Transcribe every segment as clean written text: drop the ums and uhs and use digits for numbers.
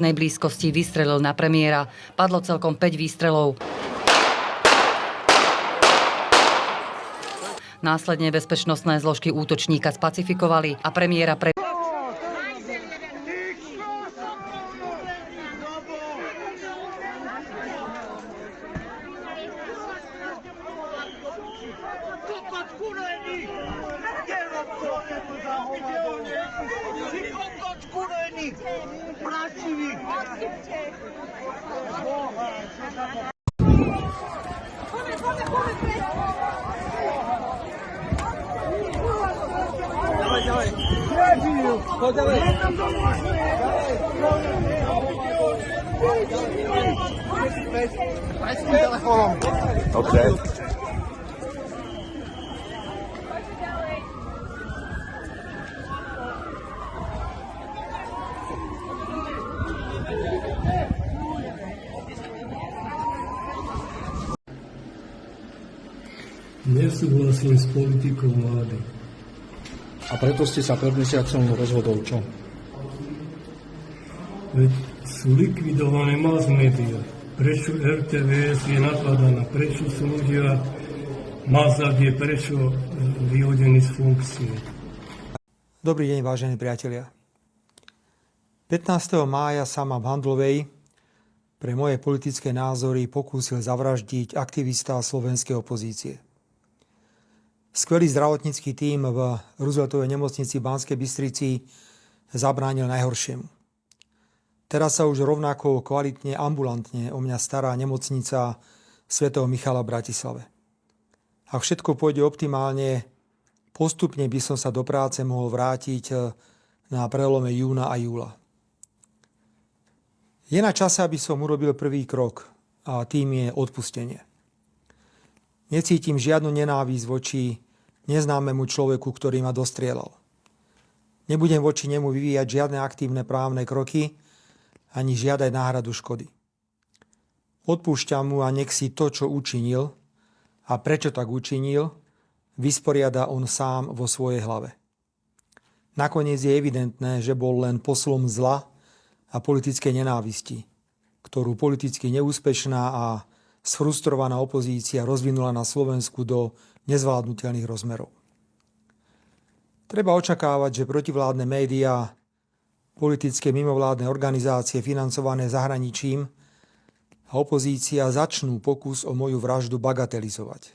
V blízkosti vystrelil na premiéra. Padlo celkom 5 výstrelov. Následne bezpečnostné zložky útočníka spacifikovali a premiéra Okay. Nesúhlasím s politikou vlády. A preto ste sa pred mesiacom rozhodol čo? Veď sú likvidované mass media. Prečo RTVS je nakladaná? Prečo sú ľudia Mazak je prečo vyhodený z funkcie? Dobrý deň, vážení priatelia. 15. mája sa ma v Handlovej pre moje politické názory pokúsil zavraždiť aktivista slovenskej opozície. Skvelý zdravotnícky tím v Rooseveltovej nemocnici v Banskej Bystrici zabránil najhoršiemu. Teraz sa už rovnako kvalitne ambulantne o mňa stará nemocnica svätého Michala v Bratislave. Ak všetko pôjde optimálne, postupne by som sa do práce mohol vrátiť na prelome júna a júla. Je na čase, aby som urobil prvý krok a tým je odpustenie. Necítim žiadnu nenávisť voči neznámemu človeku, ktorý ma dostrieľal. Nebudem voči nemu vyvíjať žiadne aktívne právne kroky ani žiadať náhradu škody. Odpúšťam mu a nech si to, čo učinil a prečo tak učinil, vysporiada on sám vo svojej hlave. Nakoniec je evidentné, že bol len poslom zla a politickej nenávisti, ktorú politicky neúspešná a sfrustrovaná opozícia rozvinula na Slovensku do nezvládnutelných rozmerov. Treba očakávať, že protivládne médiá, politické mimovládne organizácie financované zahraničím a opozícia začnú pokus o moju vraždu bagatelizovať.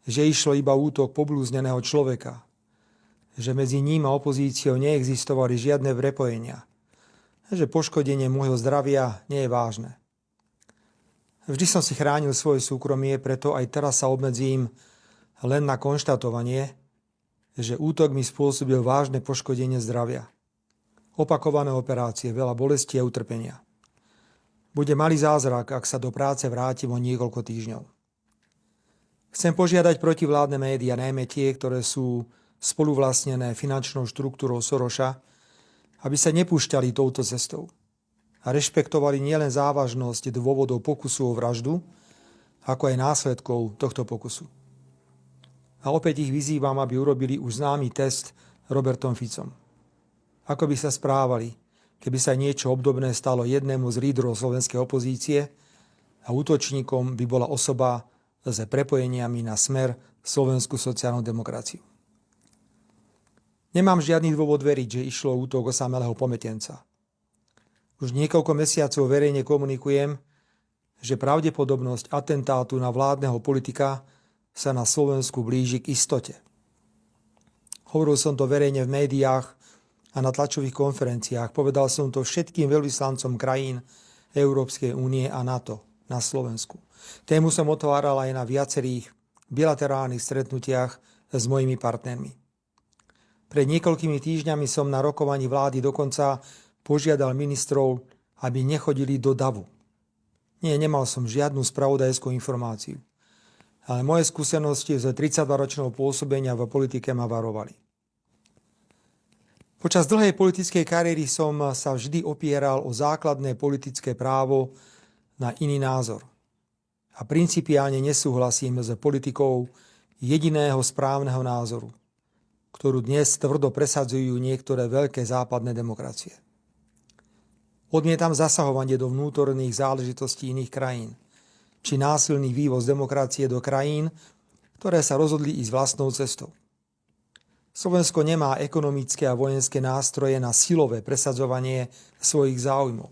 Že išlo iba útok poblúzneného človeka, že medzi ním a opozíciou neexistovali žiadne prepojenia, že poškodenie môjho zdravia nie je vážne. Vždy som si chránil svoje súkromie, preto aj teraz sa obmedzím len na konštatovanie, že útok mi spôsobil vážne poškodenie zdravia. Opakované operácie, veľa bolesti a utrpenia. Bude malý zázrak, ak sa do práce vrátim o niekoľko týždňov. Chcem požiadať protivládne médiá, najmä tie, ktoré sú spoluvlastnené finančnou štruktúrou Soroša, aby sa nepúšťali touto cestou a rešpektovali nielen závažnosť dôvodov pokusu o vraždu, ako aj následkov tohto pokusu. A opäť ich vyzývam, aby urobili už známy test Robertom Ficom. Ako by sa správali, keby sa niečo obdobné stalo jednému z lídrov slovenskej opozície a útočníkom by bola osoba s prepojeniami na Smer, Slovenskú sociálnu demokraciu. Nemám žiadny dôvod veriť, že išlo o útok osamelého pometenca. Už niekoľko mesiacov verejne komunikujem, že pravdepodobnosť atentátu na vládneho politika sa na Slovensku blíži k istote. Hovoril som to verejne v médiách a na tlačových konferenciách. Povedal som to všetkým veľvyslancom krajín Európskej únie a NATO na Slovensku. Tému som otváral aj na viacerých bilaterálnych stretnutiach s mojimi partnermi. Pred niekoľkými týždňami som na rokovaní vlády dokonca požiadal ministrov, aby nechodili do davu. Nie, nemal som žiadnu spravodajskú informáciu. Ale moje skúsenosti z 32-ročného pôsobenia v politike ma varovali. Počas dlhej politickej kariéry som sa vždy opieral o základné politické právo na iný názor. A principiálne nesúhlasím s politikou jediného správneho názoru, ktorú dnes tvrdo presadzujú niektoré veľké západné demokracie. Odmietam zasahovanie do vnútorných záležitostí iných krajín, či násilný vývoz demokracie do krajín, ktoré sa rozhodli ísť vlastnou cestou. Slovensko nemá ekonomické a vojenské nástroje na silové presadzovanie svojich záujmov.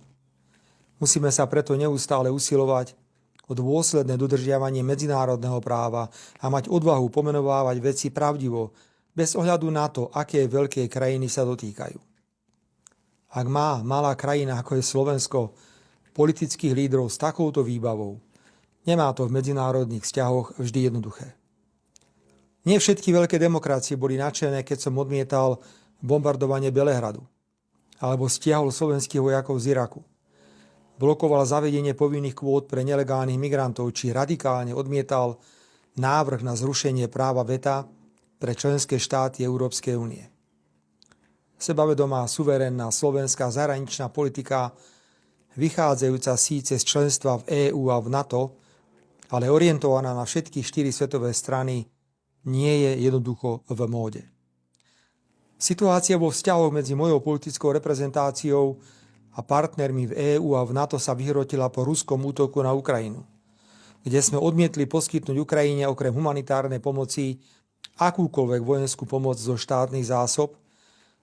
Musíme sa preto neustále usilovať o dôsledné dodržiavanie medzinárodného práva a mať odvahu pomenovávať veci pravdivo, bez ohľadu na to, aké veľké krajiny sa dotýkajú. Ak má malá krajina, ako je Slovensko, politických lídrov s takouto výbavou, nemá to v medzinárodných vzťahoch vždy jednoduché. Nie všetky veľké demokracie boli nadšené, keď som odmietal bombardovanie Belehradu alebo stiahol slovenských vojakov z Iraku. Blokoval zavedenie povinných kvót pre nelegálnych migrantov, či radikálne odmietal návrh na zrušenie práva veta pre členské štáty Európskej únie. Sebavedomá, suverénna slovenská zahraničná politika, vychádzajúca síce z členstva v EÚ a v NATO, ale orientovaná na všetky 4 svetové strany, nie je jednoducho v móde. Situácia vo vzťahoch medzi mojou politickou reprezentáciou a partnermi v EÚ a v NATO sa vyhrotila po ruskom útoku na Ukrajinu, kde sme odmietli poskytnúť Ukrajine okrem humanitárnej pomoci akúkoľvek vojenskú pomoc zo štátnych zásob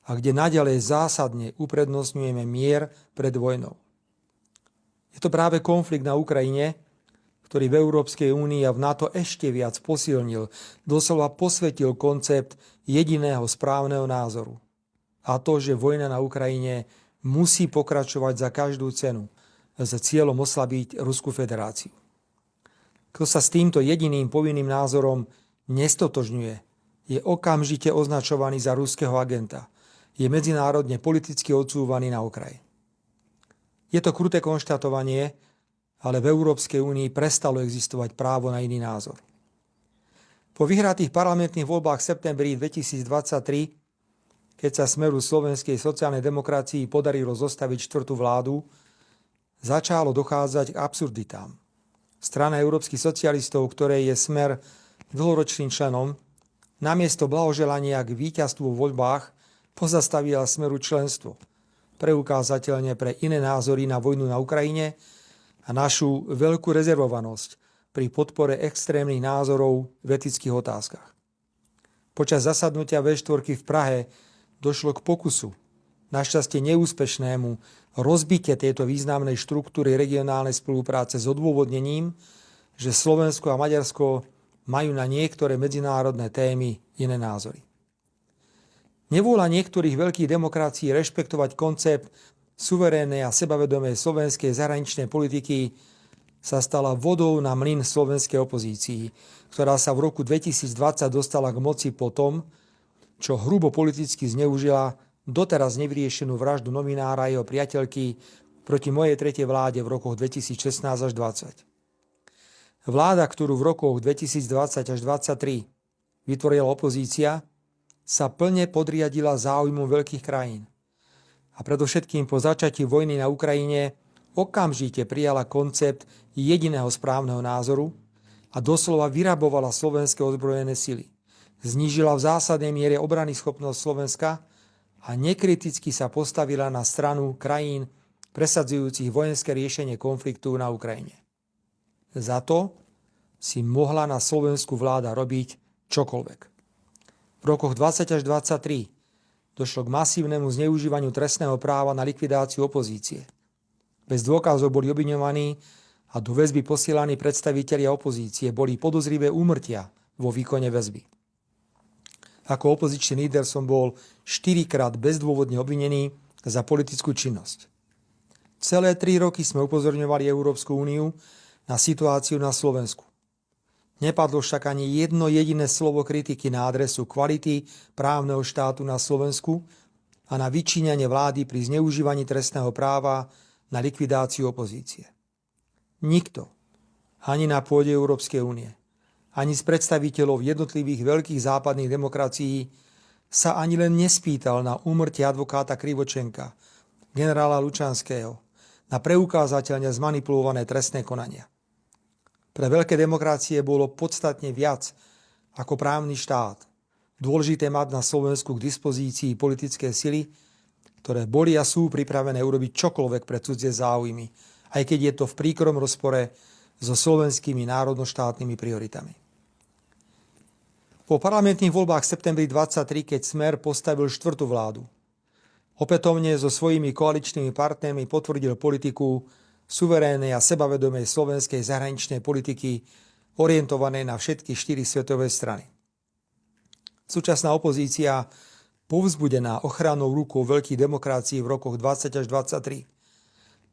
a kde naďalej zásadne uprednostňujeme mier pred vojnou. Je to práve konflikt na Ukrajine, ktorý v Európskej únii a v NATO ešte viac posilnil, doslova posvetil koncept jediného správneho názoru. A to, že vojna na Ukrajine musí pokračovať za každú cenu s cieľom oslabiť Ruskú federáciu. Kto sa s týmto jediným povinným názorom nestotožňuje, je okamžite označovaný za ruského agenta. Je medzinárodne politicky odsúvaný na okraj. Je to kruté konštatovanie, ale v Európskej únii prestalo existovať právo na iný názor. Po vyhratých parlamentných voľbách v septembri 2023, keď sa Smeru slovenskej sociálnej demokracii podarilo zostaviť štvrtú vládu, začalo dochádzať k absurditám. Strana európskych socialistov, ktorej je Smer dlhoročným členom, namiesto blahoželania k víťazstvu v voľbách pozastavila Smeru členstvo, preukázateľne pre iné názory na vojnu na Ukrajine a našu veľkú rezervovanosť pri podpore extrémnych názorov v etických otázkach. Počas zasadnutia V4 v Prahe došlo k pokusu, našťastie neúspešnému, rozbitie tejto významnej štruktúry regionálnej spolupráce s odôvodnením, že Slovensko a Maďarsko majú na niektoré medzinárodné témy iné názory. Nevôľa niektorých veľkých demokracií rešpektovať koncept suverénnej a sebavedomej slovenskej zahraničnej politiky sa stala vodou na mlyn slovenskej opozícii, ktorá sa v roku 2020 dostala k moci po tom, čo hrubo politicky zneužila doteraz nevyriešenú vraždu novinára a jeho priateľky proti mojej tretej vláde v rokoch 2016 až 2020. Vláda, ktorú v rokoch 2020 až 2023 vytvorila opozícia, sa plne podriadila záujmom veľkých krajín. A predovšetkým po začatí vojny na Ukrajine okamžite prijala koncept jediného správneho názoru a doslova vyrabovala slovenské ozbrojené sily. Znížila v zásadnej miere obranyschopnosť Slovenska a nekriticky sa postavila na stranu krajín presadzujúcich vojenské riešenie konfliktu na Ukrajine. Za to si mohla na Slovensku vláda robiť čokoľvek. V rokoch 20 až 23 došlo k masívnemu zneužívaniu trestného práva na likvidáciu opozície. Bez dôkazov boli obviňovaní a do väzby posielaní predstavitelia opozície, boli podozrivé úmrtia vo výkone väzby. Ako opozičný líder som bol 4-krát bezdôvodne obvinený za politickú činnosť. Celé 3 roky sme upozorňovali Európsku úniu na situáciu na Slovensku. Nepadlo však ani jedno jediné slovo kritiky na adresu kvality právneho štátu na Slovensku a na vyčíňanie vlády pri zneužívaní trestného práva na likvidáciu opozície. Nikto, ani na pôde Európskej únie, ani z predstaviteľov jednotlivých veľkých západných demokracií sa ani len nespýtal na úmrtie advokáta Krivočenka, generála Lučanského, na preukázateľne zmanipulované trestné konania. Pre veľké demokracie bolo podstatne viac ako právny štát dôležité mať na Slovensku k dispozícii politické sily, ktoré boli a sú pripravené urobiť čokoľvek pre cudzie záujmy, aj keď je to v príkrom rozpore so slovenskými národnoštátnymi prioritami. Po parlamentných voľbách v septembri 23, keď Smer postavil štvrtú vládu, opätovne so svojimi koaličnými partnermi potvrdil politiku suverénnej a sebavedomej slovenskej zahraničnej politiky orientovanej na všetky 4 svetové strany. Súčasná opozícia, povzbudená ochrannou rukou veľkých demokracií v rokoch 20 až 23,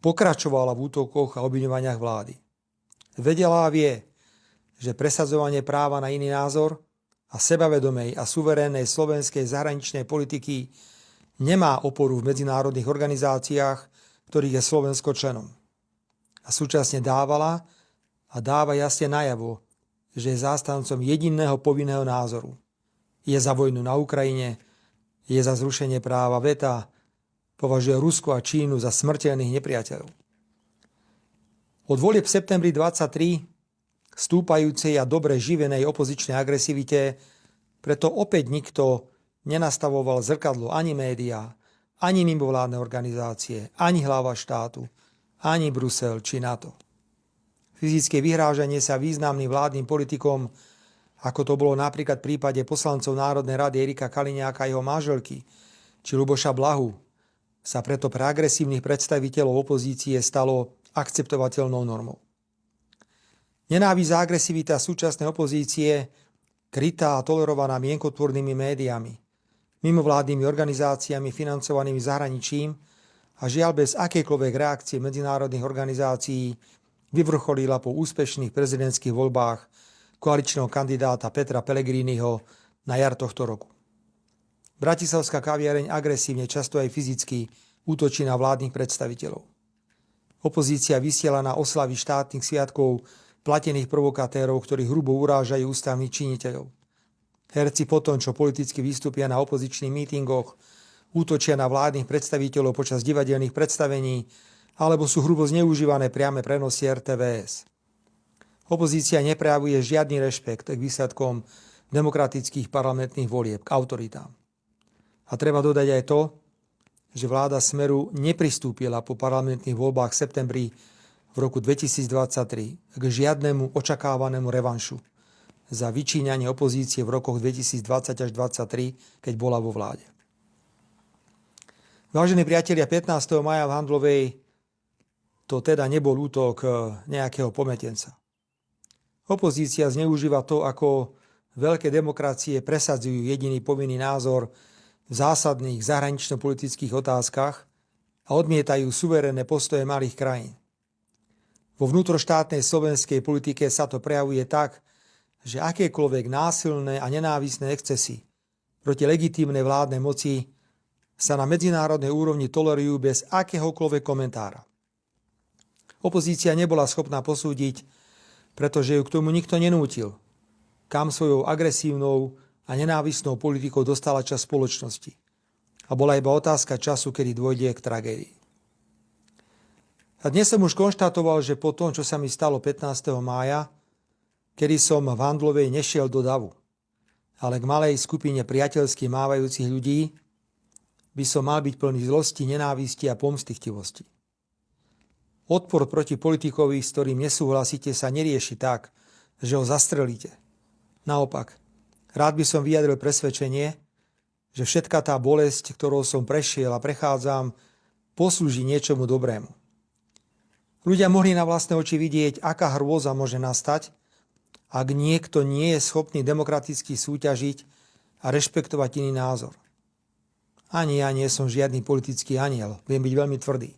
pokračovala v útokoch a obviňovaniach vlády. Vedela a vie, že presadzovanie práva na iný názor a sebavedomej a suverénnej slovenskej zahraničnej politiky nemá oporu v medzinárodných organizáciách, ktorých je Slovensko členom. A súčasne dávala a dáva jasne najavo, že je zástancom jediného povinného názoru. Je za vojnu na Ukrajine, je za zrušenie práva veta, považuje Rusko a Čínu za smrteľných nepriateľov. Od volieb v septembri 23 stúpajúcej a dobre živenej opozičnej agresivite preto opäť nikto nenastavoval zrkadlo ani médiá, ani mimovládne organizácie, ani hlava štátu, ani Brusel či NATO. Fyzické vyhrážanie sa významným vládnym politikom, ako to bolo napríklad v prípade poslancov Národnej rady Erika Kaliňáka a jeho manželky, či Ľuboša Blahu, sa preto pre agresívnych predstaviteľov opozície stalo akceptovateľnou normou. Nenávisť a agresivita súčasnej opozície, krytá a tolerovaná mienkotvornými médiami, mimovládnymi organizáciami financovanými zahraničím a žiaľ bez akejkoľvek reakcie medzinárodných organizácií vyvrcholila po úspešných prezidentských voľbách koaličného kandidáta Petra Pellegriniho na jar tohto roku. Bratislavská kaviareň agresívne, často aj fyzicky, útočí na vládnych predstaviteľov. Opozícia vysiela na oslavy štátnych sviatkov platených provokatérov, ktorí hrubo urážajú ústavných činiteľov. Herci potom, čo politicky vystúpia na opozičných mítingoch, útočia na vládnych predstaviteľov počas divadelných predstavení alebo sú hrubo zneužívané priame prenosy RTVS. Opozícia neprejavuje žiadny rešpekt k výsledkom demokratických parlamentných volieb, k autoritám. A treba dodať aj to, že vláda Smeru nepristúpila po parlamentných voľbách v septembri v roku 2023 k žiadnemu očakávanému revanšu za vyčíňanie opozície v rokoch 2020 až 2023, keď bola vo vláde. Vážení priatelia, 15. maja v Handlovej to teda nebol útok nejakého pometenca. Opozícia zneužíva to, ako veľké demokracie presadzujú jediný povinný názor v zásadných zahranično-politických otázkach a odmietajú suverénne postoje malých krajín. Vo vnútroštátnej slovenskej politike sa to prejavuje tak, že akékoľvek násilné a nenávisné excesy proti legitímnej vládnej moci sa na medzinárodnej úrovni tolerujú bez akéhokoľvek komentára. Opozícia nebola schopná posúdiť, pretože ju k tomu nikto nenútil, kam svojou agresívnou a nenávisnou politikou dostala časť spoločnosti. A bola iba otázka času, kedy dôjde k tragédii. A dnes som už konštatoval, že po tom, čo sa mi stalo 15. mája, kedy som v Handlovej nešiel do davu, ale k malej skupine priateľsky mávajúcich ľudí, by som mal byť plný zlosti, nenávisti a pomstychtivosti. Odpor proti politikovi, s ktorým nesúhlasíte, sa nerieši tak, že ho zastrelíte. Naopak, rád by som vyjadril presvedčenie, že všetka tá bolesť, ktorou som prešiel a prechádzam, poslúži niečomu dobrému. Ľudia mohli na vlastné oči vidieť, aká hrôza môže nastať, ak niekto nie je schopný demokraticky súťažiť a rešpektovať iný názor. Ani ja nie som žiadny politický anjel, viem byť veľmi tvrdý.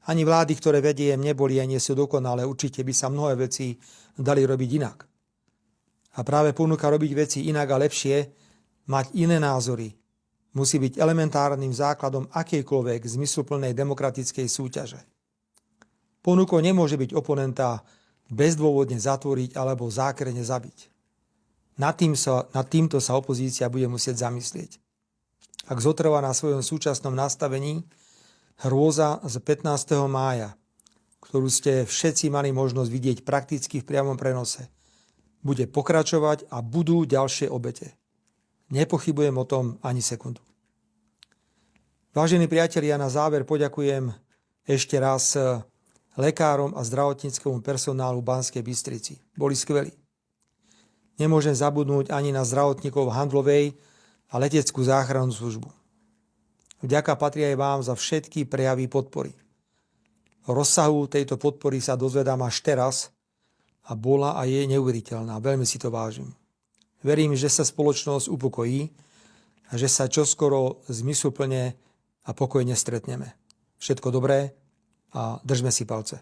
Ani vlády, ktoré vediem, neboli a nie sú dokonalé, určite by sa mnohé veci dali robiť inak. A práve ponuka robiť veci inak a lepšie, mať iné názory, musí byť elementárnym základom akejkoľvek zmysluplnej demokratickej súťaže. Ponukou nemôže byť oponenta bezdôvodne zatvoriť alebo zákrene zabiť. Nad týmto sa opozícia bude musieť zamyslieť. Ak zotrvá na svojom súčasnom nastavení, hrôza z 15. mája, ktorú ste všetci mali možnosť vidieť prakticky v priamom prenose, bude pokračovať a budú ďalšie obete. Nepochybujem o tom ani sekundu. Vážení priatelia, na záver poďakujem ešte raz lekárom a zdravotníckemu personálu v Banskej Bystrici. Boli skvelí. Nemôžem zabudnúť ani na zdravotníkov handlovej a leteckú záchrannú službu. Vďaka patrí aj vám za všetky prejavy podpory. O rozsahu tejto podpory sa dozvedám až teraz a bola a je neuveriteľná. Veľmi si to vážim. Verím, že sa spoločnosť upokojí a že sa čoskoro zmysluplne a pokojne stretneme. Všetko dobré a držme si palce.